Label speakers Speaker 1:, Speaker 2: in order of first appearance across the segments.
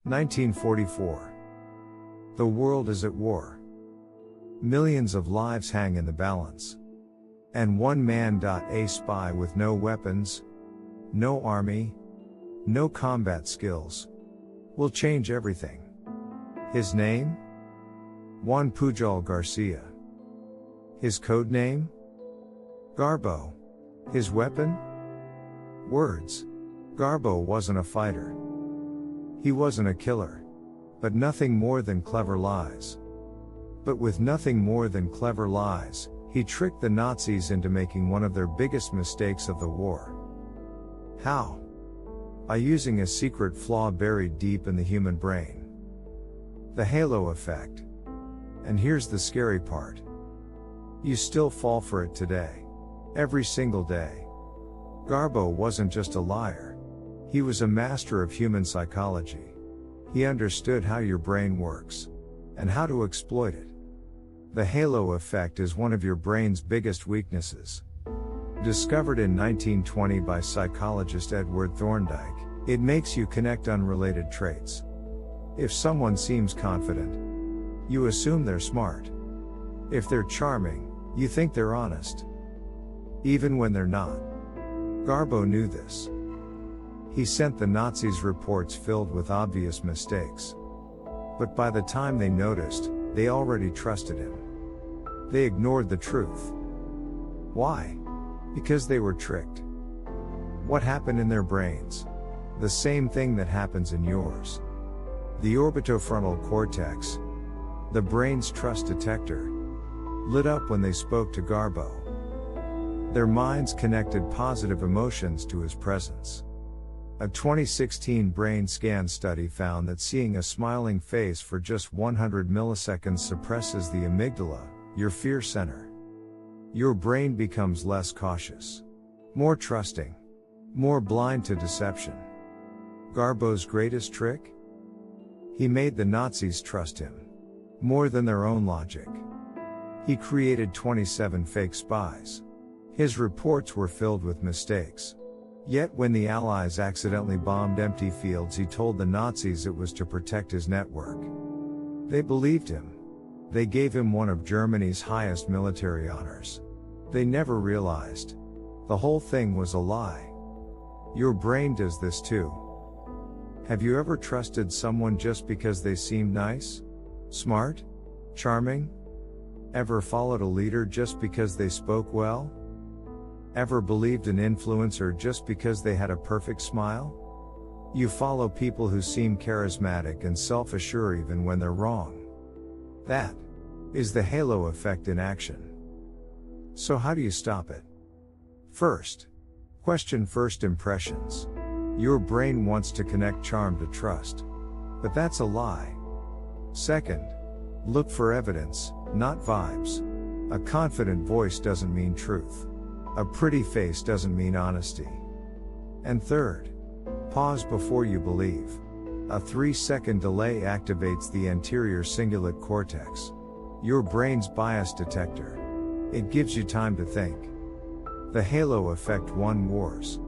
Speaker 1: 1944. The world is at war. Millions of lives hang in the balance. And one man, a spy with no weapons, no army, no combat skills, will change everything. His name? Juan Pujol Garcia. His code name? Gabo. His weapon? Words. Gabo wasn't a fighter. He wasn't a killer. But nothing more than clever lies. But with nothing more than clever lies, he tricked the Nazis into making one of their biggest mistakes of the war. How? By using a secret flaw buried deep in the human brain. The halo effect. And here's the scary part. You still fall for it today. Every single day. Gabo wasn't just a liar. He was a master of human psychology. He understood how your brain works. And how to exploit it. The halo effect is one of your brain's biggest weaknesses. Discovered in 1920 by psychologist Edward Thorndike, it makes you connect unrelated traits. If someone seems confident, you assume they're smart. If they're charming, you think they're honest. Even when they're not. Gabo knew this. He sent the Nazis reports filled with obvious mistakes. But by the time they noticed, they already trusted him. They ignored the truth. Why? Because they were tricked. What happened in their brains? The same thing that happens in yours. The orbitofrontal cortex, the brain's trust detector, lit up when they spoke to Gabo. Their minds connected positive emotions to his presence. A 2016 brain scan study found that seeing a smiling face for just 100 milliseconds suppresses the amygdala, your fear center. Your brain becomes less cautious, more trusting, more blind to deception. Garbo's greatest trick? He made the Nazis trust him. More than their own logic. He created 27 fake spies. His reports were filled with mistakes. Yet when the Allies accidentally bombed empty fields, he told the Nazis it was to protect his network. They believed him. They gave him one of Germany's highest military honors. They never realized. The whole thing was a lie. Your brain does this too. Have you ever trusted someone just because they seemed nice? Smart? Charming? Ever followed a leader just because they spoke well? Ever believed an influencer just because they had a perfect smile? You follow people who seem charismatic and self-assured even when they're wrong. That is the halo effect in action. So how do you stop it? First, question first impressions. Your brain wants to connect charm to trust. But that's a lie. Second, look for evidence, not vibes. A confident voice doesn't mean truth. A pretty face doesn't mean honesty. And third, pause before you believe. A 3-second delay activates the anterior cingulate cortex, your brain's bias detector. It gives you time to think. The halo effect won wars.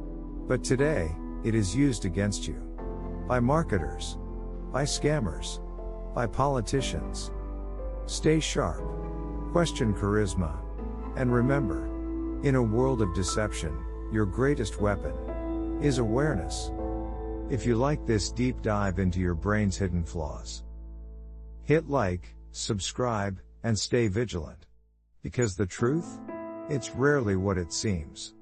Speaker 1: But today, it is used against you. By marketers. By scammers. By politicians. Stay sharp. Question charisma. And remember, in a world of deception, your greatest weapon is awareness. If you like this deep dive into your brain's hidden flaws, hit like, subscribe, and stay vigilant. Because the truth? It's rarely what it seems.